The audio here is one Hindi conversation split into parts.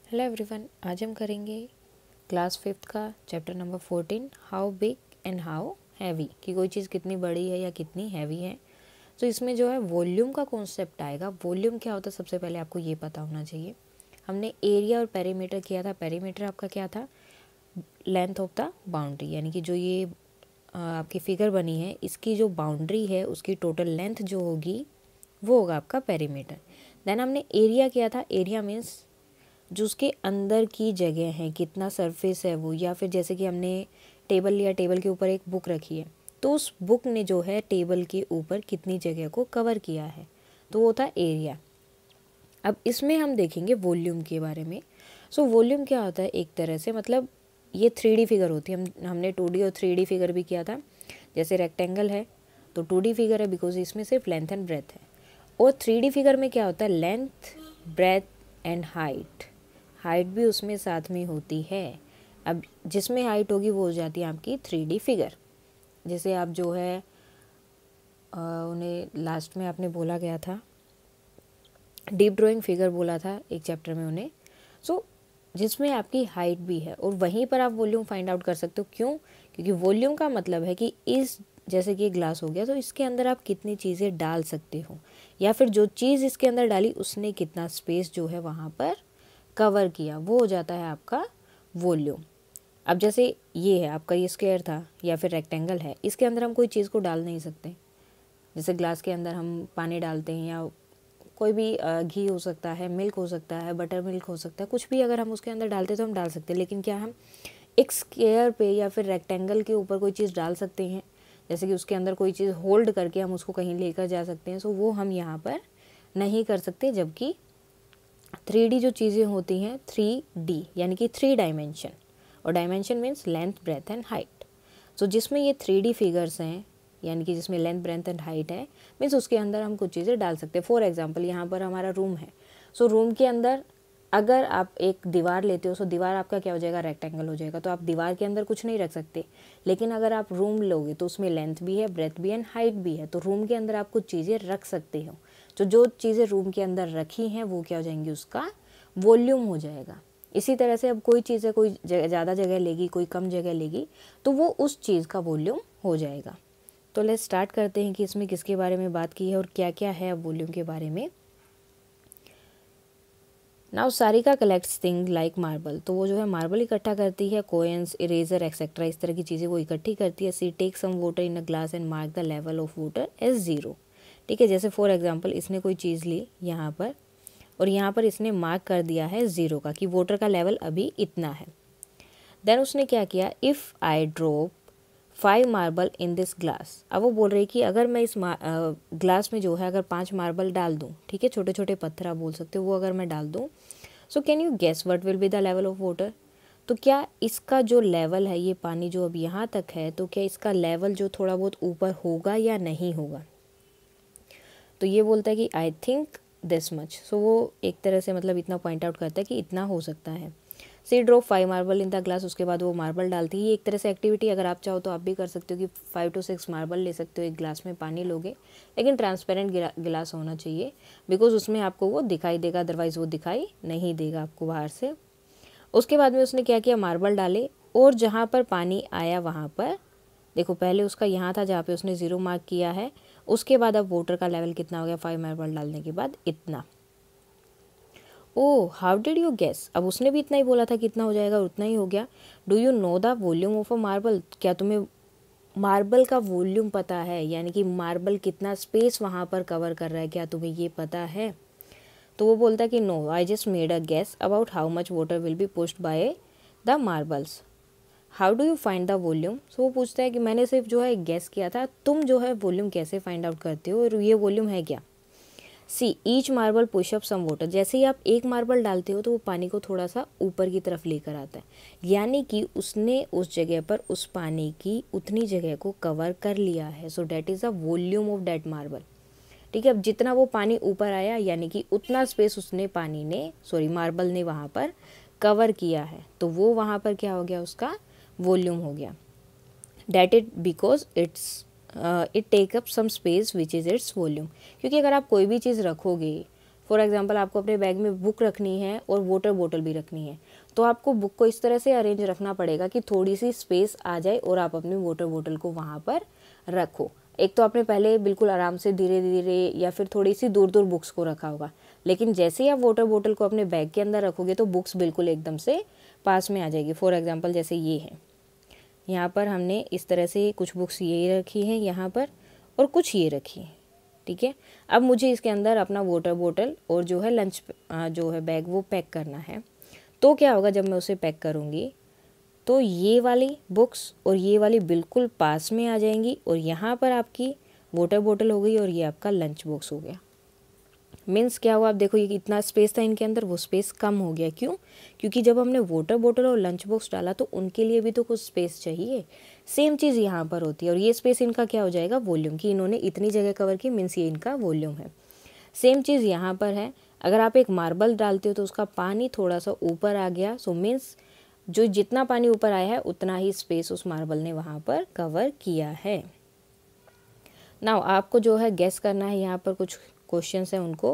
हेलो एवरीवन, आज हम करेंगे क्लास 5th का chapter number 14 how big and how heavy, कि कोई चीज़ कितनी बड़ी है या कितनी हैवी है। तो इसमें जो है वॉल्यूम का कॉन्सेप्ट आएगा। वॉल्यूम क्या होता है सबसे पहले आपको ये पता होना चाहिए। हमने एरिया और पेरीमीटर किया था। पेरीमीटर आपका क्या था? लेंथ ऑफ द बाउंड्री, यानी कि जो ये आपकी फिगर बनी है इसकी जो बाउंड्री है उसकी टोटल लेंथ जो होगी वो होगा आपका पेरीमीटर। देन हमने एरिया किया था। एरिया मीन्स जो उसके अंदर की जगह है, कितना सरफेस है वो, या फिर जैसे कि हमने टेबल लिया, टेबल के ऊपर एक बुक रखी है तो उस बुक ने जो है टेबल के ऊपर कितनी जगह को कवर किया है, तो वो था एरिया। अब इसमें हम देखेंगे वॉल्यूम के बारे में। सो वॉल्यूम क्या होता है? एक तरह से मतलब ये 3D फिगर होती है। हमने 2D और 3D फिगर भी किया था। जैसे रेक्टेंगल है तो 2D फिगर है बिकॉज इसमें सिर्फ लेंथ एंड ब्रेथ है। और 3D फिगर में क्या होता है? Length, breadth and height. Height भी उसमें साथ में होती है। अब जिसमें हाइट होगी वो हो जाती है आपकी 3D फिगर। जैसे आप जो है उन्हें लास्ट में आपने बोला गया था, डीप ड्राइंग फिगर बोला था एक चैप्टर में उन्हें। सो जिसमें आपकी हाइट भी है और वहीं पर आप वॉल्यूम फाइंड आउट कर सकते हो। क्यों? क्योंकि वॉल्यूम का मतलब है कि इस जैसे कि ग्लास हो गया तो इसके अंदर आप कितनी चीज़ें डाल सकते हो, या फिर जो चीज़ इसके अंदर डाली उसने कितना स्पेस जो है वहाँ पर कवर किया, वो हो जाता है आपका वॉल्यूम। अब जैसे ये है आपका, ये स्क्वायर था या फिर रेक्टेंगल है, इसके अंदर हम कोई चीज़ को डाल नहीं सकते। जैसे ग्लास के अंदर हम पानी डालते हैं या कोई भी घी हो सकता है, मिल्क हो सकता है, बटर मिल्क हो सकता है, कुछ भी अगर हम उसके अंदर डालते तो हम डाल सकते हैं। लेकिन क्या हम एक स्क्वायर पे या फिर रेक्टेंगल के ऊपर कोई चीज़ डाल सकते हैं? जैसे कि उसके अंदर कोई चीज़ होल्ड करके हम उसको कहीं लेकर जा सकते हैं, सो वो हम यहाँ पर नहीं कर सकते। जबकि 3D जो चीज़ें होती हैं 3D यानी कि 3 डायमेंशन, और dimension means length, breadth and height. So जिसमें ये 3D फिगर्स हैं यानी कि जिसमें लेंथ, ब्रेथ एंड हाइट है, मीन्स उसके अंदर हम कुछ चीज़ें डाल सकते हैं। फॉर एग्जांपल यहाँ पर हमारा रूम है। सो रूम के अंदर अगर आप एक दीवार लेते हो तो दीवार आपका क्या हो जाएगा? रेक्टेंगल हो जाएगा। तो आप दीवार के अंदर कुछ नहीं रख सकते। लेकिन अगर आप रूम लोगे तो उसमें लेंथ भी है, ब्रेथ भी है, हाइट भी है, तो रूम के अंदर आप कुछ चीज़ें रख सकते हो। तो जो चीज़ें रूम के अंदर रखी हैं वो क्या हो जाएंगी? उसका वॉल्यूम हो जाएगा। इसी तरह से अब कोई चीज़ है, कोई ज़्यादा जगह लेगी, कोई कम जगह लेगी, तो वो उस चीज़ का वॉल्यूम हो जाएगा। तो लेट्स स्टार्ट करते हैं कि इसमें किसके बारे में बात की है और क्या क्या है अब वॉल्यूम के बारे में। Now Sarika collects thing like marble, तो वो जो है मार्बल इकट्ठा करती है, कोइंस, इरेजर एक्सेट्रा, इस तरह की चीज़ें वो इकट्ठी करती है। See take some water in a glass and mark the level of water as 0। ठीक है, जैसे फॉर एग्जांपल इसने कोई चीज़ ली यहाँ पर और यहाँ पर इसने मार्क कर दिया है 0 का, कि वाटर का लेवल अभी इतना है। देन उसने क्या किया? If I drop 5 marble in this glass. अब वो बोल रही कि अगर मैं इस ग्लास में जो है अगर 5 मार्बल डाल दूँ, ठीक है, छोटे छोटे पत्थर आप बोल सकते हो, वो अगर मैं डाल दूँ, so can you guess what will be the level of water. तो क्या इसका जो लेवल है, ये पानी जो अब यहाँ तक है, तो क्या इसका लेवल जो थोड़ा बहुत ऊपर होगा या नहीं होगा? तो ये बोलता है कि आई थिंक दिस मच। सो वो एक तरह से मतलब इतना पॉइंट आउट करता है कि इतना हो सकता है। See drop 5 marble in the glass, उसके बाद वो मार्बल डालती है। ये एक तरह से एक्टिविटी अगर आप चाहो तो आप भी कर सकते हो कि 5 to 6 मार्बल ले सकते हो, एक ग्लास में पानी लोगे, लेकिन ट्रांसपेरेंट गिलास होना चाहिए बिकॉज उसमें आपको वो दिखाई देगा, अदरवाइज़ वो दिखाई नहीं देगा आपको बाहर से। उसके बाद में उसने क्या किया? मार्बल डाले और जहाँ पर पानी आया वहाँ पर देखो, पहले उसका यहाँ था जहाँ पे उसने 0 मार्क किया है, उसके बाद अब वाटर का लेवल कितना हो गया? 5 मार्बल डालने के बाद इतना। ओह, हाउ डिड यू गेस? अब उसने भी इतना ही बोला था कितना हो जाएगा, उतना ही हो गया। Do you know the volume of a marble? क्या तुम्हें मार्बल का वॉल्यूम पता है, यानी कि मार्बल कितना स्पेस वहाँ पर कवर कर रहा है, क्या तुम्हें ये पता है? तो वो बोलता है कि no, I just made a guess about how much water will be pushed by the marbles. How do you find the volume? So वो पूछता है कि मैंने सिर्फ जो है गेस किया था, तुम जो है वॉल्यूम कैसे फाइंड आउट करते हो और ये वॉल्यूम है क्या? See each marble push up some water, जैसे ही आप एक मार्बल डालते हो तो वो पानी को थोड़ा सा ऊपर की तरफ लेकर आता है, यानी कि उसने उस जगह पर उस पानी की उतनी जगह को कवर कर लिया है। So that is the volume of that marble. ठीक है, अब जितना वो पानी ऊपर आया यानी कि उतना स्पेस उसने पानी ने मार्बल ने वहाँ पर कवर किया है, तो वो वहाँ पर क्या हो गया? उसका वॉल्यूम हो गया। That it because it take up some space which is its volume. क्योंकि अगर आप कोई भी चीज़ रखोगे फॉर एग्जांपल आपको अपने बैग में बुक रखनी है और वाटर बोतल भी रखनी है, तो आपको बुक को इस तरह से अरेंज रखना पड़ेगा कि थोड़ी सी स्पेस आ जाए और आप अपनी वाटर बोतल को वहाँ पर रखो। एक तो आपने पहले बिल्कुल आराम से धीरे धीरे या फिर थोड़ी सी दूर दूर बुक्स को रखा होगा, लेकिन जैसे ही आप वाटर बोतल को अपने बैग के अंदर रखोगे तो बुक्स बिल्कुल एकदम से पास में आ जाएगी। फॉर एग्जांपल जैसे ये है, यहाँ पर हमने इस तरह से कुछ बुक्स ये रखी हैं यहाँ पर और कुछ ये रखी हैं, ठीक है। अब मुझे इसके अंदर अपना वाटर बोतल और जो है लंच जो है बैग वो पैक करना है। तो क्या होगा, जब मैं उसे पैक करूँगी तो ये वाली बुक्स और ये वाली बिल्कुल पास में आ जाएंगी और यहाँ पर आपकी वाटर बोतल हो गई और ये आपका लंच बॉक्स हो गया। मीन्स क्या हुआ, आप देखो ये इतना स्पेस था इनके अंदर, वो स्पेस कम हो गया। क्यों? क्योंकि जब हमने वाटर बोतल और लंच बॉक्स डाला तो उनके लिए भी तो कुछ स्पेस चाहिए। सेम चीज़ यहाँ पर होती है और ये स्पेस इनका क्या हो जाएगा, वॉल्यूम, कि इन्होंने इतनी जगह कवर की, मीन्स ये इनका वॉल्यूम है। सेम चीज़ यहाँ पर है, अगर आप एक मार्बल डालते हो तो उसका पानी थोड़ा सा ऊपर आ गया, सो मीन्स जो जितना पानी ऊपर आया है उतना ही स्पेस उस मार्बल ने वहाँ पर कवर किया है। नाउ आपको जो है गेस करना है, यहाँ पर कुछ क्वेश्चंस हैं उनको।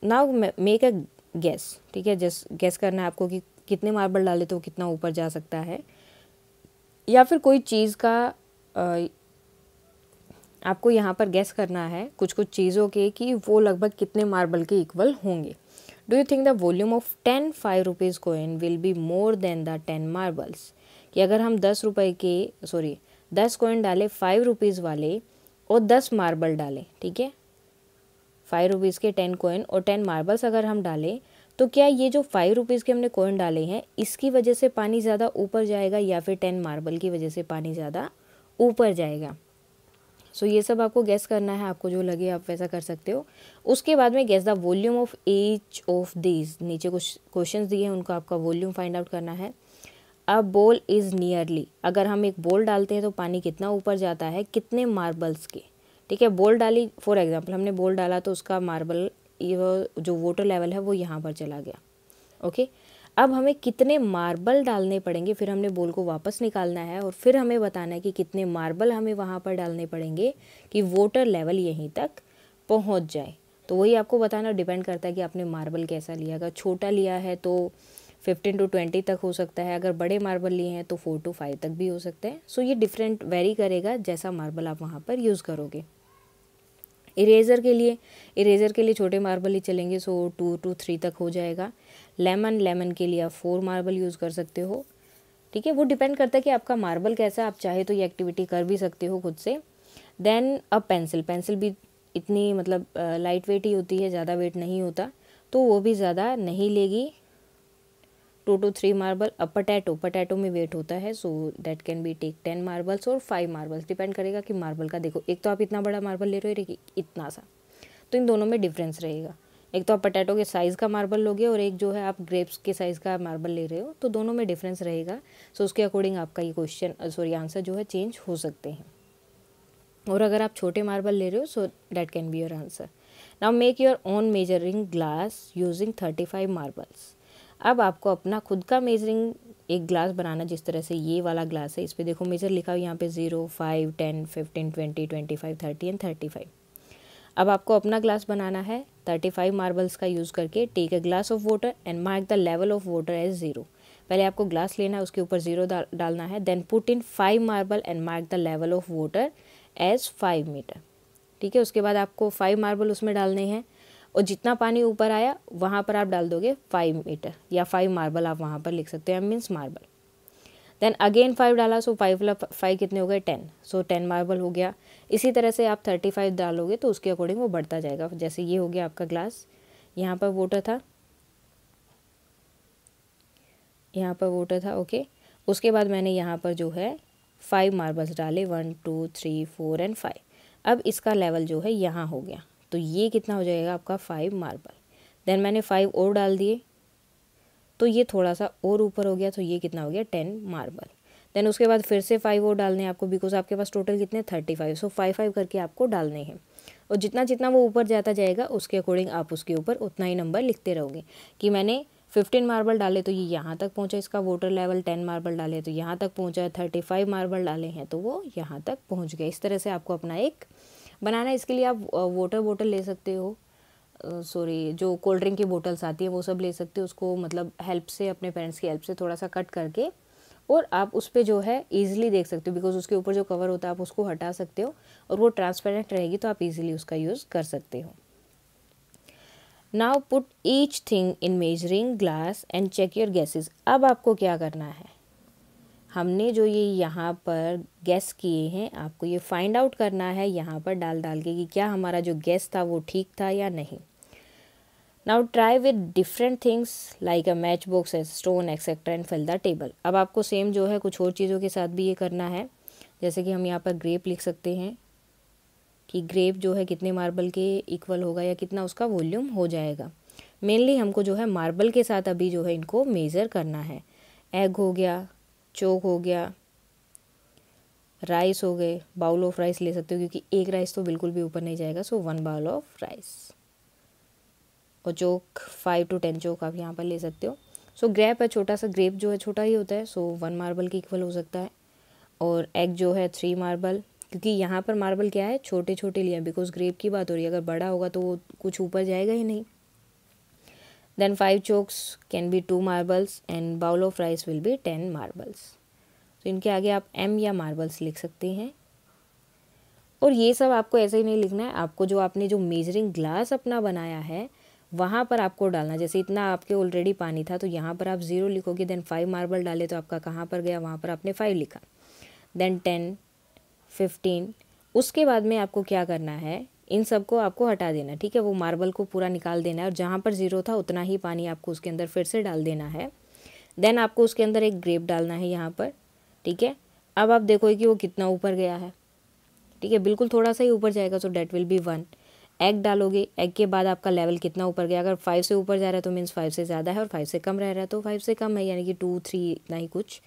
नाउ मेक अ गेस, ठीक है, जस्ट गेस करना है आपको कि कितने मार्बल डाले तो कितना ऊपर जा सकता है, या फिर कोई चीज़ का आपको यहाँ पर गेस करना है कुछ कुछ चीज़ों के कि वो लगभग कितने मार्बल के इक्वल होंगे। Do you think the volume of 10 5 rupees coin will be more than the 10 marbles? कि अगर हम 10 कॉइन डालें 5 रुपीज़ वाले और 10 मार्बल डालें, ठीक है, 5 रुपीज़ के 10 कॉइन और 10 मार्बल्स अगर हम डालें, तो क्या ये जो 5 रुपीज़ के हमने कॉइन डाले हैं इसकी वजह से पानी ज़्यादा ऊपर जाएगा या फिर 10 मार्बल की वजह से पानी ज़्यादा ऊपर जाएगा? सो ये सब आपको गेस करना है, आपको जो लगे आप वैसा कर सकते हो। उसके बाद में guess the volume of each of these, नीचे कुछ क्वेश्चंस दिए हैं उनको आपका वॉल्यूम फाइंड आउट करना है। अ बॉल इज़ नियरली, अगर हम एक बॉल डालते हैं तो पानी कितना ऊपर जाता है, कितने मार्बल्स के, ठीक है। बॉल डाली, फॉर एग्जांपल हमने बॉल डाला तो उसका मार्बल ये जो वाटर लेवल है वो यहाँ पर चला गया, ओके। अब हमें कितने मार्बल डालने पड़ेंगे, फिर हमने बॉल को वापस निकालना है और फिर हमें बताना है कि कितने मार्बल हमें वहाँ पर डालने पड़ेंगे कि वाटर लेवल यहीं तक पहुँच जाए। तो वही आपको बताना डिपेंड करता है कि आपने मार्बल कैसा लिया। अगर छोटा लिया है तो 15 to 20 तक हो सकता है, अगर बड़े मार्बल लिए हैं तो 4 to 5 तक भी हो सकते हैं। सो ये डिफरेंट वेरी करेगा जैसा मार्बल आप वहाँ पर यूज़ करोगे। इरेज़र के लिए छोटे मार्बल ही चलेंगे, सो 2 to 3 तक हो जाएगा। लेमन के लिए आप 4 मार्बल यूज़ कर सकते हो, ठीक है। वो डिपेंड करता है कि आपका मार्बल कैसा है, आप चाहे तो ये एक्टिविटी कर भी सकते हो खुद से। देन अब पेंसिल भी इतनी मतलब लाइट वेट ही होती है, ज़्यादा वेट नहीं होता, तो वो भी ज़्यादा नहीं लेगी, 2 to 3 मार्बल। अब पटैटो में वेट होता है, so that can be take 10 marbles और 5 मार्बल्स, डिपेंड करेगा कि मार्बल का, देखो एक तो आप इतना बड़ा मार्बल ले रहे हो, इतना सा, तो इन दोनों में डिफरेंस रहेगा। एक तो आप पटैटो के साइज़ का मार्बल लोगे और एक जो है आप ग्रेप्स के साइज़ का मार्बल ले रहे हो, तो दोनों में डिफरेंस रहेगा। सो उसके अकॉर्डिंग आपका ये आंसर जो है चेंज हो सकते हैं। और अगर आप छोटे मार्बल ले रहे हो, सो that can be your answer. Now make your own measuring glass using 35 marbles. अब आपको अपना खुद का मेजरिंग एक ग्लास बनाना, जिस तरह से ये वाला ग्लास है, इस पे देखो मेजर लिखा हुआ यहाँ पे 0 5 10 15 20 25 30 एंड 35। अब आपको अपना ग्लास बनाना है 35 मार्बल्स का यूज़ करके। Take a glass of water and mark the level of water as 0। पहले आपको ग्लास लेना है, उसके ऊपर 0 डालना है। Then put in 5 marble and mark the level of water as 5 metre, ठीक है। उसके बाद आपको 5 मार्बल उसमें डालने हैं और जितना पानी ऊपर आया वहाँ पर आप डाल दोगे 5 मीटर या 5 मार्बल आप वहाँ पर लिख सकते हो, मीन्स मार्बल। देन अगेन 5 डाला, सो 5 कितने हो गए 10, सो 10 मार्बल हो गया। इसी तरह से आप 35 डालोगे तो उसके अकॉर्डिंग वो बढ़ता जाएगा। जैसे ये हो गया आपका ग्लास, यहाँ पर वाटर था, ओके। उसके बाद मैंने यहाँ पर जो है 5 मार्बल्स डाले, 1 2 3 4 एंड 5। अब इसका लेवल जो है यहाँ हो गया, तो ये कितना हो जाएगा आपका 5 मार्बल। देन मैंने 5 और डाल दिए, तो ये थोड़ा सा और ऊपर हो गया, तो ये कितना हो गया 10 मार्बल। देन उसके बाद फिर से 5 और डालने हैं आपको, बिकॉज आपके पास टोटल कितने 35, सो 5 करके आपको डालने हैं। और जितना जितना वो ऊपर जाता जाएगा उसके अकॉर्डिंग आप उसके ऊपर उतना ही नंबर लिखते रहोगे। कि मैंने 15 मार्बल डाले तो ये यहाँ तक पहुँचा इसका वाटर लेवल, 10 मार्बल डाले तो यहाँ तक पहुँचा, 35 मार्बल डाले हैं तो वो यहाँ तक पहुँच गया। इस तरह से आपको अपना एक बनाना इसके लिए आप वाटर बोतल ले सकते हो, जो कोल्ड ड्रिंक की बोतल्स आती है वो सब ले सकते हो, उसको मतलब हेल्प से, अपने पेरेंट्स की हेल्प से थोड़ा सा कट करके, और आप उस पर जो है ईजिली देख सकते हो, बिकॉज उसके ऊपर जो कवर होता है आप उसको हटा सकते हो और वो ट्रांसपेरेंट रहेगी, तो आप ईजिली उसका यूज़ कर सकते हो। Now put each thing in measuring glass and check your gases. अब आपको क्या करना है, हमने जो ये यहाँ पर गैस किए हैं, आपको ये फाइंड आउट करना है यहाँ पर डाल डाल के कि क्या हमारा जो गैस था वो ठीक था या नहीं। Now try with different things like a matchbox, stone etcetera and fill the table. अब आपको सेम जो है कुछ और चीज़ों के साथ भी ये करना है, जैसे कि हम यहाँ पर ग्रेप लिख सकते हैं कि ग्रेप जो है कितने मार्बल के इक्वल होगा या कितना उसका वॉल्यूम हो जाएगा। मेनली हमको जो है मार्बल के साथ अभी जो है इनको मेज़र करना है। एग हो गया, चोक हो गया, राइस हो गए, बाउल ऑफ राइस ले सकते हो क्योंकि एक राइस तो बिल्कुल भी ऊपर नहीं जाएगा, सो 1 बाउल ऑफ राइस। और चोक 5 to 10 चोक आप यहाँ पर ले सकते हो। सो ग्रेप है छोटा सा, ग्रेप जो है छोटा ही होता है, सो 1 मार्बल के इक्वल हो सकता है। और एग जो है 3 मार्बल, क्योंकि यहाँ पर मार्बल क्या है छोटे छोटे लिए, बिकॉज ग्रेप की बात हो रही है, अगर बड़ा होगा तो वो कुछ ऊपर जाएगा ही नहीं। Then 5 chalks can be 2 marbles and bowl of rice will be 10 marbles. तो इनके आगे आप एम या मार्बल्स लिख सकते हैं। और ये सब आपको ऐसे ही नहीं लिखना है, आपको जो आपने जो मेजरिंग ग्लास अपना बनाया है वहाँ पर आपको डालना। जैसे इतना आपके ऑलरेडी पानी था तो यहाँ पर आप 0 लिखोगे, देन 5 मार्बल डाले तो आपका कहाँ पर गया, वहाँ पर आपने 5 लिखा, देन 10, 15। उसके बाद में आपको क्या करना है, इन सब को आपको हटा देना, ठीक है, वो मार्बल को पूरा निकाल देना है और जहाँ पर 0 था उतना ही पानी आपको उसके अंदर फिर से डाल देना है। देन आपको उसके अंदर एक ग्रेप डालना है यहाँ पर, ठीक है। अब आप देखोगे कि वो कितना ऊपर गया है, ठीक है, बिल्कुल थोड़ा सा ही ऊपर जाएगा, सो डेट विल बी 1। एग डालोगे, एग के बाद आपका लेवल कितना ऊपर गया, अगर 5 से ऊपर जा रहा है तो मीन्स 5 से ज़्यादा है, और 5 से कम रह रहा है तो 5 से कम है, यानी कि 2, 3 इतना ही कुछ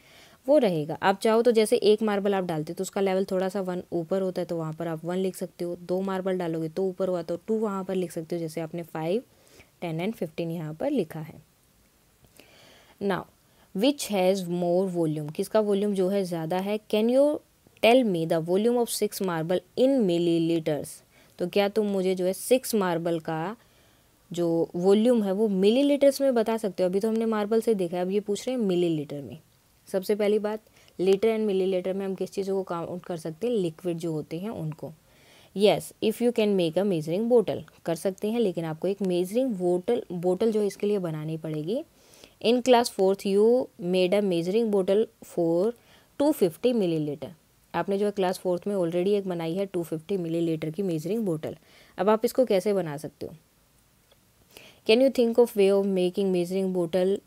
वो रहेगा। आप चाहो तो जैसे एक मार्बल आप डालते तो उसका लेवल थोड़ा सा 1 ऊपर होता है, तो वहाँ पर आप 1 लिख सकते हो। 2 मार्बल डालोगे तो ऊपर हुआ तो 2 वहाँ पर लिख सकते हो, जैसे आपने 5, 10 एंड 15 यहाँ पर लिखा है। Now which has more volume, किसका वॉल्यूम जो है ज़्यादा है। Can you tell me the volume of 6 marble in millilitres. तो क्या तुम मुझे जो है 6 मार्बल का जो वॉल्यूम है वो मिलीलीटर्स में बता सकते हो। अभी तो हमने मार्बल से देखा है, अब ये पूछ रहे हैं मिलीलीटर में। सबसे पहली बात, लीटर एंड मिलीलीटर में हम किस चीज़ों को काउंट कर सकते हैं, लिक्विड जो होते हैं उनको। Yes, if you can make a measuring bottle, कर सकते हैं, लेकिन आपको एक मेजरिंग बोटल जो है इसके लिए बनानी पड़ेगी। In class 4th you made a measuring bottle for 250 millilitre. आपने जो है क्लास 4th में ऑलरेडी एक बनाई है 250 मिलीलीटर की मेजरिंग बोटल। अब आप इसको कैसे बना सकते हो। Can you think of way of making measuring bottle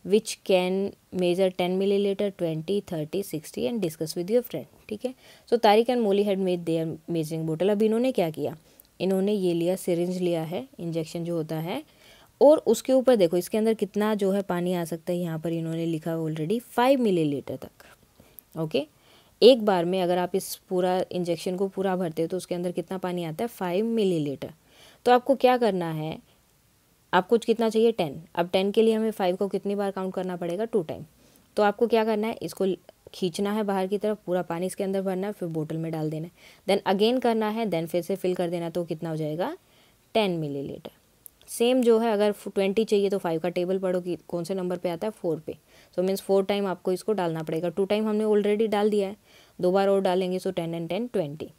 which can measure 10 millilitre, 20, 30, 60 and discuss with your friend, ठीक है। So Tariq and Molly had made their measuring bottle. अब इन्होंने क्या किया, इन्होंने ये लिया, सिरिंज लिया है, इंजेक्शन जो होता है, और उसके ऊपर देखो इसके अंदर कितना जो है पानी आ सकता है। यहाँ पर इन्होंने लिखा ऑलरेडी 5 मिलीलीटर तक, ओके। एक बार में अगर आप इस पूरा इंजेक्शन को पूरा भरते हो तो उसके अंदर कितना पानी आता है, 5 मिलीलीटर। तो आपको क्या करना है, आपको कितना चाहिए, 10। अब 10 के लिए हमें 5 को कितनी बार काउंट करना पड़ेगा, 2 टाइम। तो आपको क्या करना है, इसको खींचना है बाहर की तरफ, पूरा पानी इसके अंदर भरना है, फिर बोतल में डाल देना है, देन अगेन करना है, देन फिर से फिल कर देना, तो कितना हो जाएगा, 10 मिलीलीटर। सेम जो है, अगर 20 चाहिए तो 5 का टेबल पढ़ो कि कौन से नंबर पे आता है, 4 पे। सो मीन्स 4 टाइम आपको इसको डालना पड़ेगा। 2 टाइम हमने ऑलरेडी डाल दिया है, 2 बार और डालेंगे, सो 10 एंड 10, 20।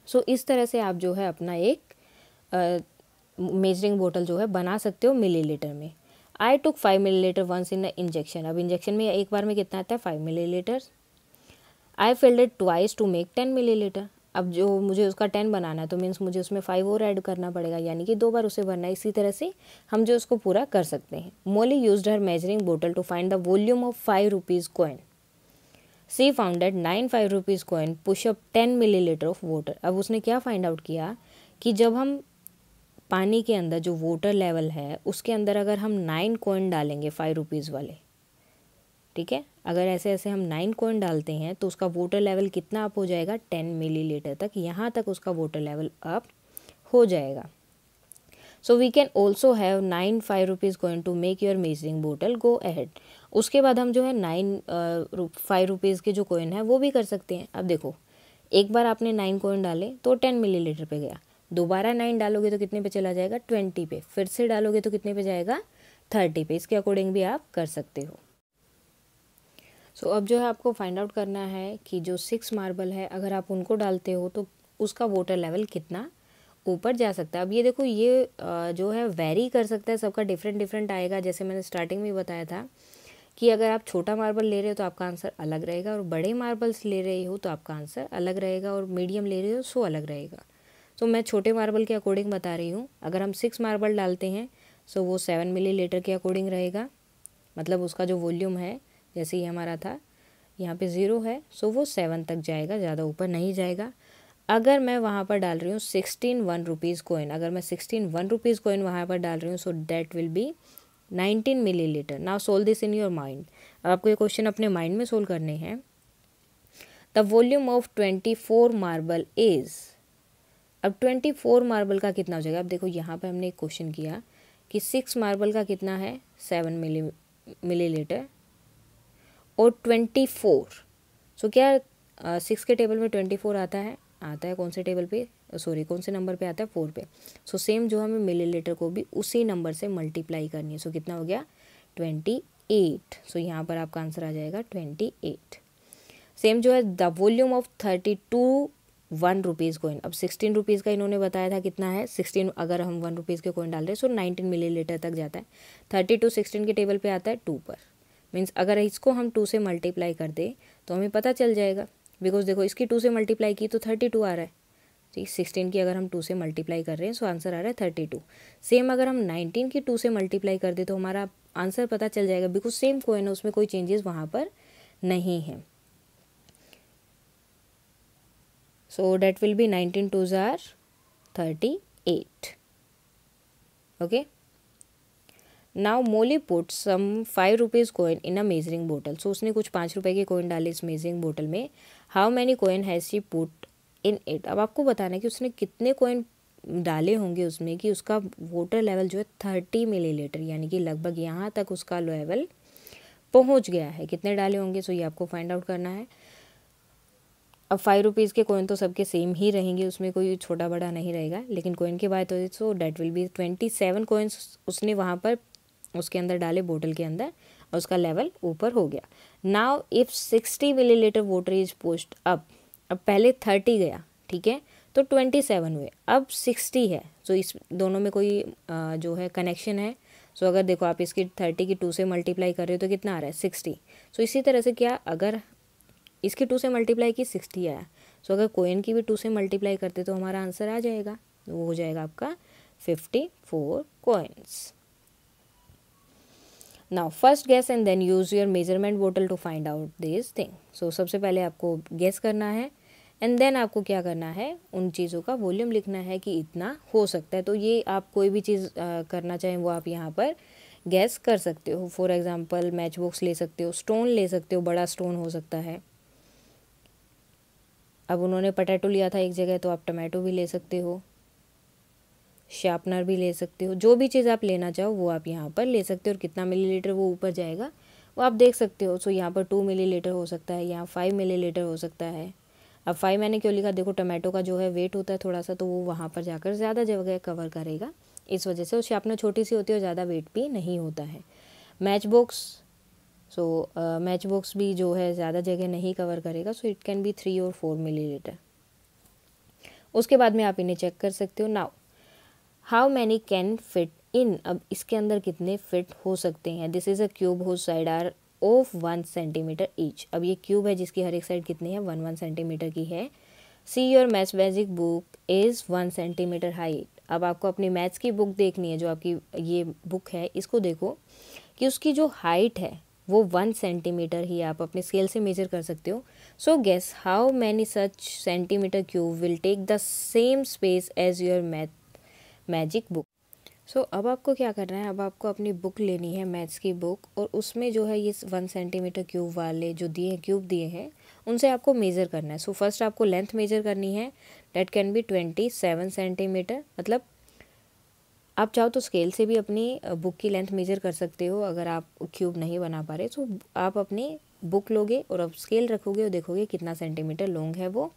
सो इस तरह से आप जो है अपना एक मेजरिंग बोतल जो है बना सकते हो मिलीलीटर में। I took 5 millilitre once in injection. अब इंजेक्शन में एक बार में कितना आता है, 5 millilitre. I filled it twice to make 10 millilitre. अब जो मुझे उसका 10 बनाना है तो मीन्स मुझे उसमें 5 और ऐड करना पड़ेगा, यानी कि 2 बार उसे भरना है। इसी तरह से हम जो उसको पूरा कर सकते हैं। मोली यूज्ड हर मेजरिंग बोतल to find the volume of 5 rupees coin. She found that 9 5 rupees coin push up 10 millilitre of water. अब उसने क्या फाइंड आउट किया कि जब हम पानी के अंदर जो वाटर लेवल है उसके अंदर अगर हम 9 कॉइन डालेंगे 5 रुपीज़ वाले, ठीक है, अगर ऐसे ऐसे हम 9 कॉइन डालते हैं तो उसका वाटर लेवल कितना अप हो जाएगा, 10 मिलीलीटर तक, यहाँ तक उसका वाटर लेवल अप हो जाएगा। So we can also have 9 5 rupees coin to make your measuring bottle go ahead. उसके बाद हम जो है 9 5 रुपीज़ के जो कॉइन है वो भी कर सकते हैं। अब देखो एक बार आपने 9 कॉइन डाले तो 10 मिलीलीटर पे गया, दोबारा 9 डालोगे तो कितने पे चला जाएगा 20 पे, फिर से डालोगे तो कितने पे जाएगा 30 पे। इसके अकॉर्डिंग भी आप कर सकते हो। सो अब जो है आपको फाइंड आउट करना है कि जो 6 मार्बल है अगर आप उनको डालते हो तो उसका वाटर लेवल कितना ऊपर जा सकता है। अब ये देखो ये जो है वेरी कर सकता है, सबका डिफरेंट डिफरेंट आएगा। जैसे मैंने स्टार्टिंग में बताया था कि अगर आप छोटा मार्बल ले रहे हो तो आपका आंसर अलग रहेगा, और बड़े मार्बल्स ले रहे हो तो आपका आंसर अलग रहेगा, और मीडियम ले रहे हो सो अलग रहेगा। तो मैं छोटे मार्बल के अकॉर्डिंग बता रही हूँ। अगर हम 6 मार्बल डालते हैं सो वो 7 मिलीलीटर के अकॉर्डिंग रहेगा, मतलब उसका जो वॉल्यूम है जैसे ही हमारा था यहाँ पे 0 है सो वो 7 तक जाएगा, ज़्यादा ऊपर नहीं जाएगा। अगर मैं वहाँ पर डाल रही हूँ 16 1 रुपीज़ कॉइन, अगर मैं 16 1 रुपीज़ कॉइन वहाँ पर डाल रही हूँ so that will be 19 millilitre. Now solve this in your mind. अब आपको ये क्वेश्चन अपने माइंड में सोल्व करने हैं। The volume of 24 marble is, अब 24 मार्बल का कितना हो जाएगा। अब देखो यहाँ पे हमने एक क्वेश्चन किया कि 6 मार्बल का कितना है 7 मिलीलीटर और 24, सो क्या 6 के टेबल में 24 आता है कौन से टेबल पे, सॉरी कौन से नंबर पे आता है 4 पे। सो सेम जो हमें मिलीलीटर को भी उसी नंबर से मल्टीप्लाई करनी है। सो कितना हो गया 28। सो यहाँ पर आपका आंसर आ जाएगा 28। सेम जो है the volume of 32 1 rupees coin. अब 16 रुपीज़ का इन्होंने बताया था कितना है 16, अगर हम 1 रुपीज़ के कॉइन डाल रहे हैं सो 19 मिलीलीटर तक जाता है। 32 16 के टेबल पे आता है 2 पर, मीन्स अगर इसको हम 2 से मल्टीप्लाई कर दे तो हमें पता चल जाएगा, बिकॉज देखो इसकी 2 से मल्टीप्लाई की तो 32 आ रहा है। ठीक, 16 की अगर हम 2 से मल्टीप्लाई कर रहे हैं सो आंसर आ रहा है 32। सेम अगर हम 19 की 2 से मल्टीप्लाई कर दे तो हमारा आंसर पता चल जाएगा, बिकॉज सेम कॉइन है, उसमें कोई चेंजेस वहाँ पर नहीं है। So that will be 19 2s are 38। Okay, now Molly put some 5 rupees coin in a measuring bottle. So उसने कुछ 5 रुपए के कॉइन डाले इस मेजरिंग बोतल में। How many coin has she put in it. अब आपको बताना है कि उसने कितने कॉइन डाले होंगे उसमें कि उसका वाटर लेवल जो है 30 मिलीलीटर, यानी कि लगभग यहाँ तक उसका लेवल पहुँच गया है। कितने डाले होंगे सो ये आपको फाइंड आउट करना है। अब 5 रुपीज़ के कॉइन तो सबके सेम ही रहेंगे, उसमें कोई छोटा बड़ा नहीं रहेगा, लेकिन कॉइन की बात हो सो डेट विल बी 27 कॉइन्स उसने वहाँ पर उसके अंदर डाले बोतल के अंदर, और उसका लेवल ऊपर हो गया। Now if 60 millilitre water is pushed up, अब पहले 30 गया, ठीक है, तो 27 हुए, अब 60 है। सो इस दोनों में कोई जो है कनेक्शन है। सो अगर देखो आप इसकी 30 की 2 से मल्टीप्लाई कर रहे हो तो कितना आ रहा है 60। सो इसी तरह से क्या अगर इसकी 2 से मल्टीप्लाई की 60 आया, सो अगर कोइन की भी 2 से मल्टीप्लाई करते तो हमारा आंसर आ जाएगा, वो हो जाएगा आपका 54 coins. Now first guess and then use your measurement बोतल to find out this thing. So सबसे पहले आपको गेस करना है एंड देन आपको क्या करना है, उन चीज़ों का वॉल्यूम लिखना है कि इतना हो सकता है। तो ये आप कोई भी चीज़ करना चाहें वो आप यहाँ पर गैस कर सकते हो। फॉर एग्जांपल मैच बॉक्स ले सकते हो, स्टोन ले सकते हो, बड़ा स्टोन हो सकता है। अब उन्होंने पोटैटो लिया था एक जगह तो आप टमाटो भी ले सकते हो, शार्पनर भी ले सकते हो, जो भी चीज़ आप लेना चाहो वो आप यहाँ पर ले सकते हो। और कितना मिलीलीटर वो ऊपर जाएगा वो आप देख सकते हो। सो यहाँ पर 2 मिलीलीटर हो सकता है, यहाँ 5 मिलीलीटर हो सकता है। अब 5 मैंने क्यों लिखा, देखो टमाटो का जो है वेट होता है थोड़ा सा, तो वो वहाँ पर जाकर ज़्यादा जगह कवर करेगा, इस वजह से। और शार्पनर छोटी सी होती है और ज़्यादा वेट भी नहीं होता है। Match box, so match box भी जो है ज़्यादा जगह नहीं कवर करेगा, सो इट कैन बी 3 और 4 मिलीलीटर। उसके बाद में आप इन्हें चेक कर सकते हो। Now how many can fit in, अब इसके अंदर कितने फिट हो सकते हैं। This is a cube whose side are of 1 centimetre each. अब ये क्यूब है जिसकी हर एक साइड कितनी है 1 सेंटीमीटर की है। See your maths basic book is 1 centimetre height. अब आपको अपनी मैथ्स की बुक देखनी है, जो आपकी ये बुक है इसको देखो कि उसकी जो हाइट है वो 1 सेंटीमीटर ही आप अपने स्केल से मेजर कर सकते हो। So guess how many such centimetre cube will take the same space as your magic book. So अब आपको क्या करना है, अब आपको अपनी बुक लेनी है मैथ्स की बुक, और उसमें जो है ये 1 सेंटीमीटर क्यूब वाले जो क्यूब दिए हैं उनसे आपको मेज़र करना है। सो फर्स्ट आपको लेंथ मेज़र करनी है, डेट कैन बी 27 सेंटीमीटर। मतलब आप चाहो तो स्केल से भी अपनी बुक की लेंथ मेज़र कर सकते हो, अगर आप क्यूब नहीं बना पा रहे तो आप अपनी बुक लोगे और अब स्केल रखोगे और देखोगे कितना सेंटीमीटर लॉन्ग है वो।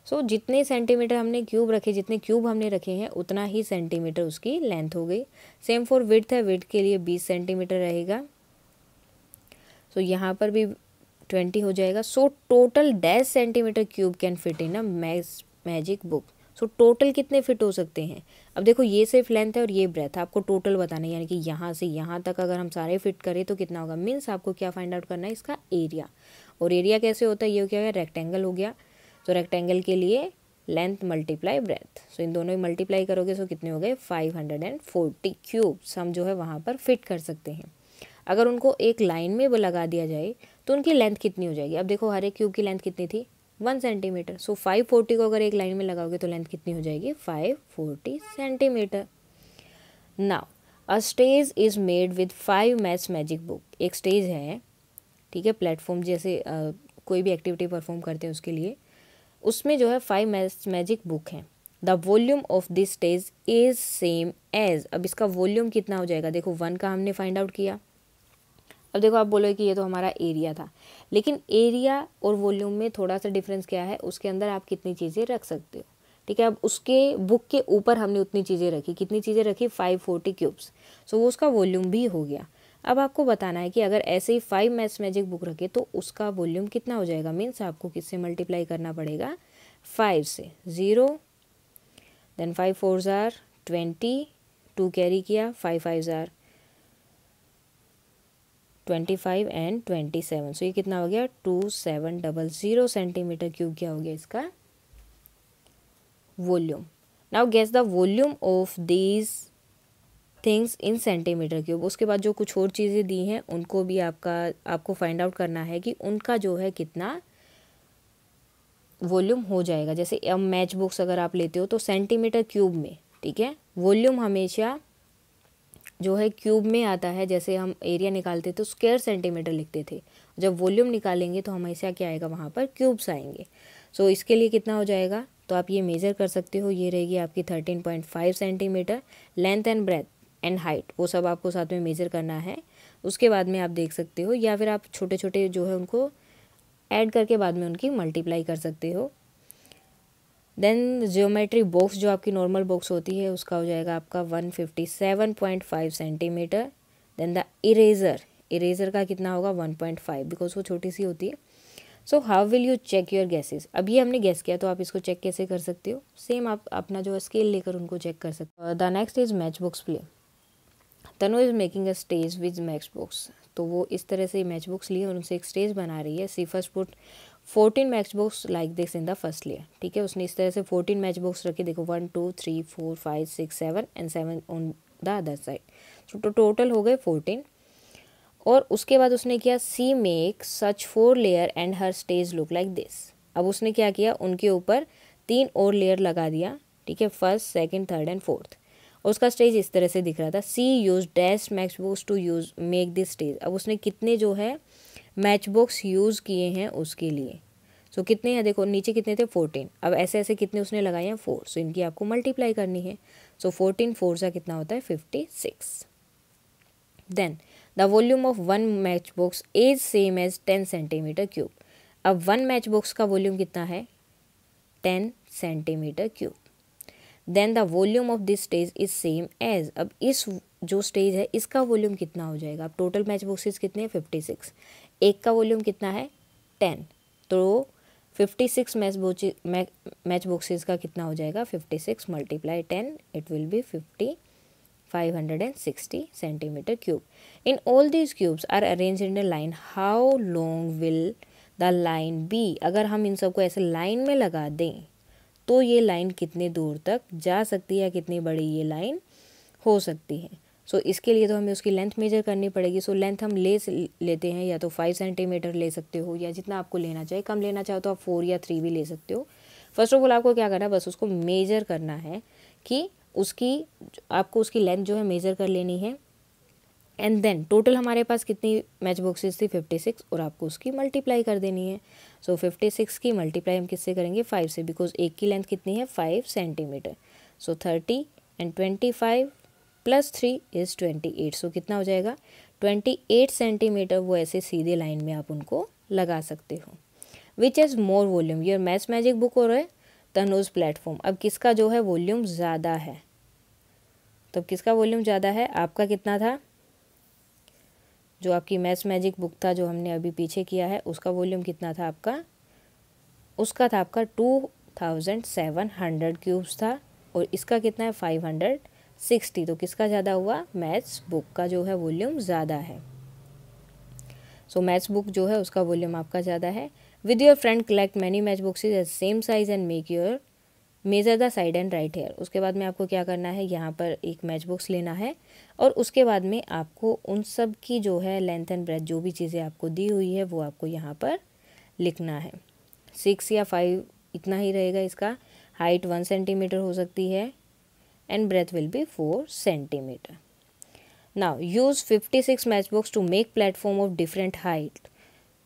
सो जितने सेंटीमीटर हमने क्यूब रखे, जितने क्यूब हमने रखे हैं उतना ही सेंटीमीटर उसकी लेंथ हो गई। सेम फॉर विड्थ है, विड्थ के लिए 20 सेंटीमीटर रहेगा। सो यहाँ पर भी 20 हो जाएगा। So total 10 centimetre cube can fit in a magic book. So total कितने फिट हो सकते हैं? अब देखो ये सिर्फ लेंथ है और ये ब्रेथ है, आपको टोटल बताना है, यानी कि यहाँ से यहाँ तक अगर हम सारे फिट करें तो कितना होगा। मीन्स आपको क्या फाइंड आउट करना है, इसका एरिया। और एरिया कैसे होता है, ये क्या हो गया, रेक्टेंगल हो गया। तो रेक्टेंगल के लिए लेंथ मल्टीप्लाई ब्रेथ, सो इन दोनों ही मल्टीप्लाई करोगे सो कितने हो गए 540 क्यूब्स हम जो है वहाँ पर फिट कर सकते हैं। अगर उनको एक लाइन में लगा दिया जाए तो उनकी लेंथ कितनी हो जाएगी। अब देखो हर एक क्यूब की लेंथ कितनी थी, 1 सेंटीमीटर। सो 540 को अगर एक लाइन में लगाओगे तो लेंथ कितनी हो जाएगी, 540 centimetre. Now a stage is made with 5 maths magic book. एक स्टेज है, ठीक है, प्लेटफॉर्म जैसे कोई भी एक्टिविटी परफॉर्म करते हैं उसके लिए, उसमें जो है 5 मैथ्स मैजिक बुक हैं। The volume of this stage is same as. अब इसका वॉल्यूम कितना हो जाएगा, देखो 1 का हमने फाइंड आउट किया। अब देखो आप बोलोगे कि ये तो हमारा एरिया था, लेकिन एरिया और वॉल्यूम में थोड़ा सा डिफरेंस क्या है, उसके अंदर आप कितनी चीज़ें रख सकते हो, ठीक है। अब उसके बुक के ऊपर हमने उतनी चीज़ें रखी, कितनी चीज़ें रखी, 540 क्यूब्स। सो वो उसका वॉल्यूम भी हो गया। अब आपको बताना है कि अगर ऐसे ही 5 मैथ्स मैजिक बुक रखे तो उसका वॉल्यूम कितना हो जाएगा। मीन्स आपको किससे मल्टीप्लाई करना पड़ेगा, 5 से। 0 देन 5 4 जार 20, 2 कैरी किया, 5 5 जार 25 एंड 27। सो ये कितना हो गया 2700 सेंटीमीटर क्यूब क्या हो गया इसका volume. Now guess the volume of these things in centimetre cube. उसके बाद जो कुछ और चीज़ें दी हैं उनको भी आपको फाइंड आउट करना है कि उनका जो है कितना वॉल्यूम हो जाएगा। जैसे अब मैच बुक्स अगर आप लेते हो तो सेंटीमीटर क्यूब में, ठीक है, वॉल्यूम हमेशा जो है क्यूब में आता है। जैसे हम एरिया निकालते तो स्क्वायर सेंटीमीटर लिखते थे, जब वॉल्यूम निकालेंगे तो हमेशा क्या आएगा वहाँ पर क्यूब्स आएंगे। सो इसके लिए कितना हो जाएगा, तो आप ये मेज़र कर सकते हो। ये रहेगी आपकी 13.5 centimetre. Length and breadth and height वो सब आपको साथ में मेज़र करना है। उसके बाद में आप देख सकते हो, या फिर आप छोटे छोटे जो है उनको ऐड करके बाद में उनकी मल्टीप्लाई कर सकते हो। देन ज्योमेट्री बॉक्स जो आपकी नॉर्मल बॉक्स होती है उसका हो जाएगा आपका 157.5 सेंटीमीटर। देन द इरेज़र का कितना होगा 1.5, बिकॉज वो छोटी सी होती है। So how will you check your gases. अब ये हमने गैस किया तो आप इसको चेक कैसे कर सकते हो, सेम आप अपना जो स्केल लेकर उनको चेक कर सकते हो। The next is match box play. Tanu is making a stage with match box. तो वो इस तरह से मैच बॉक्स लिए और उनसे एक स्टेज बना रही है। See first put 14 match box like this in the first layer, ठीक है। उसने इस तरह से 14 मैच बॉक्स रखे, देखो 1 2 3 4 5 6 7 and 7 on the other side. तो टोटल हो गए 14। और उसके बाद उसने किया see make such 4 layer and हर स्टेज लुक लाइक दिस। अब उसने क्या किया, उनके ऊपर 3 और लेयर लगा दिया, ठीक है, first second third and fourth. और उसका स्टेज इस तरह से दिख रहा था। See use dash match box to use make this stage. अब उसने कितने जो है मैच बॉक्स यूज़ किए हैं उसके लिए। सो कितने हैं, देखो नीचे कितने थे 14। अब ऐसे ऐसे कितने उसने लगाए हैं 4। सो इनकी आपको मल्टीप्लाई करनी है। सो 14 4 सा कितना होता है 56। Then the volume of 1 match box is same as 10 centimetre cube. अब 1 मैच बॉक्स का वॉल्यूम कितना है 10 centimetre cube. Then the volume of this stage is same as. अब इस जो स्टेज है इसका वॉल्यूम कितना हो जाएगा। अब टोटल मैच बॉक्सेस कितने हैं 56, एक का वॉल्यूम कितना है 10, तो 56 मैच बॉक्सेस का कितना हो जाएगा 56 multiply 10, it will be 560 centimetre cube. In all these cubes are arrange in a line, how long will the line be. अगर हम इन सबको ऐसे लाइन में लगा दें तो ये लाइन कितने दूर तक जा सकती है, कितनी बड़ी ये लाइन हो सकती है। सो इसके लिए तो हमें उसकी लेंथ मेजर करनी पड़ेगी। सो लेंथ हम लेते हैं, या तो 5 सेंटीमीटर ले सकते हो या जितना आपको लेना चाहिए। कम लेना चाहो तो आप 4 या 3 भी ले सकते हो। फर्स्ट ऑफ ऑल आपको क्या करना है, बस उसको मेजर करना है कि आपको उसकी लेंथ जो है मेजर कर लेनी है। एंड देन टोटल हमारे पास कितनी मैच बॉक्सेस थी 56, और आपको उसकी मल्टीप्लाई कर देनी है। सो 56 की मल्टीप्लाई हम किससे करेंगे 5 से, बिकॉज एक की लेंथ कितनी है 5 centimetre. So 30 and 25 plus 3 is 28। सो कितना हो जाएगा 28 सेंटीमीटर। वो ऐसे सीधे लाइन में आप उनको लगा सकते हो। Which is more volume, your maths magic book और तनुज प्लेटफॉर्म। अब किसका जो है वॉल्यूम ज़्यादा है, तो किसका वॉल्यूम ज़्यादा है, आपका कितना था, जो आपकी मैथ्स मैजिक बुक था जो हमने अभी पीछे किया है उसका वॉल्यूम कितना था आपका, उसका था आपका 2700 क्यूब्स था, और इसका कितना है 560। तो किसका ज़्यादा हुआ, मैथ्स बुक का जो है वॉल्यूम ज़्यादा है। सो मैथ्स बुक जो है उसका वॉल्यूम आपका ज़्यादा है। With your friend collect many match books as same size and make your measure the side and write here. उसके बाद में आपको क्या करना है, यहाँ पर एक मैच बुक्स लेना है और उसके बाद में आपको उन सब की जो है लेंथ एंड ब्रेथ जो भी चीज़ें आपको दी हुई है वो आपको यहाँ पर लिखना है। 6 या 5 इतना ही रहेगा इसका। हाइट 1 सेंटीमीटर हो सकती है and breadth will be 4 centimetre. Now use 56 match books to make platform of different height.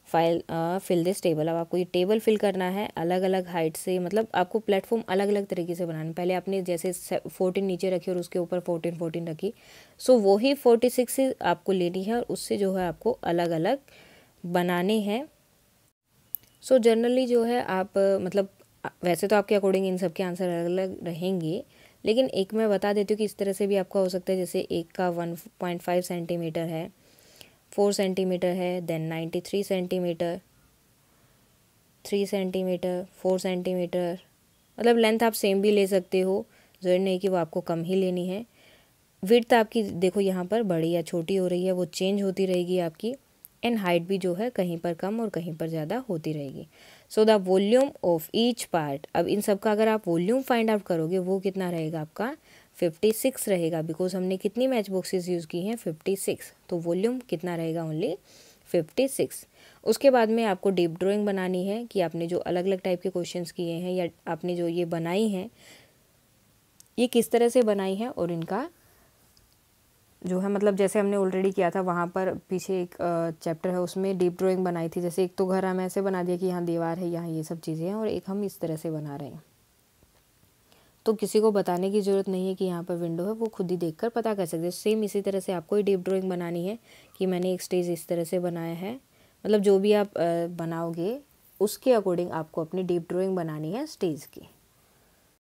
Fill this table. अब आपको ये टेबल फिल करना है अलग अलग हाइट से, मतलब आपको प्लेटफॉर्म अलग अलग तरीके से बनाना है। पहले आपने जैसे 14 नीचे रखी और उसके ऊपर 14 रखी, सो वही 46 आपको लेनी है और उससे जो है आपको अलग अलग बनाने हैं। सो जनरली जो है आप मतलब वैसे तो आपके अकॉर्डिंग इन सब के आंसर अलग अलग रहेंगे, लेकिन एक मैं बता देती हूँ कि इस तरह से भी आपका हो सकता है। जैसे एक का 1.5 सेंटीमीटर है, 4 सेंटीमीटर है, देन 93 सेंटीमीटर, 3 सेंटीमीटर, 4 सेंटीमीटर, मतलब लेंथ आप सेम भी ले सकते हो, ज़रूरी नहीं कि वो आपको कम ही लेनी है। विड्थ आपकी देखो यहाँ पर बड़ी या छोटी हो रही है, वो चेंज होती रहेगी आपकी। एंड हाइट भी जो है कहीं पर कम और कहीं पर ज़्यादा होती रहेगी। So the volume of each part, अब इन सब का अगर आप वॉल्यूम फाइंड आउट करोगे वो कितना रहेगा आपका 56 रहेगा, बिकॉज हमने कितनी मैच बॉक्सेस यूज़ की हैं 56, तो वॉल्यूम कितना रहेगा ओनली 56। उसके बाद में आपको डीप ड्राइंग बनानी है कि आपने जो अलग अलग टाइप के क्वेश्चंस किए हैं या आपने जो ये बनाई हैं ये किस तरह से बनाई है, और इनका जो है मतलब जैसे हमने ऑलरेडी किया था वहाँ पर पीछे एक चैप्टर है उसमें डीप ड्राइंग बनाई थी। जैसे एक तो घर हम ऐसे बना दिया कि यहाँ दीवार है, यहाँ ये सब चीज़ें हैं, और एक हम इस तरह से बना रहे हैं। तो किसी को बताने की ज़रूरत नहीं है कि यहाँ पर विंडो है, वो खुद ही देखकर पता कर सकते हैं। सेम इसी तरह से आपको ही डीप ड्राइंग बनानी है कि मैंने एक स्टेज इस तरह से बनाया है, मतलब जो भी आप बनाओगे उसके अकॉर्डिंग आपको अपनी डीप ड्राइंग बनानी है स्टेज की।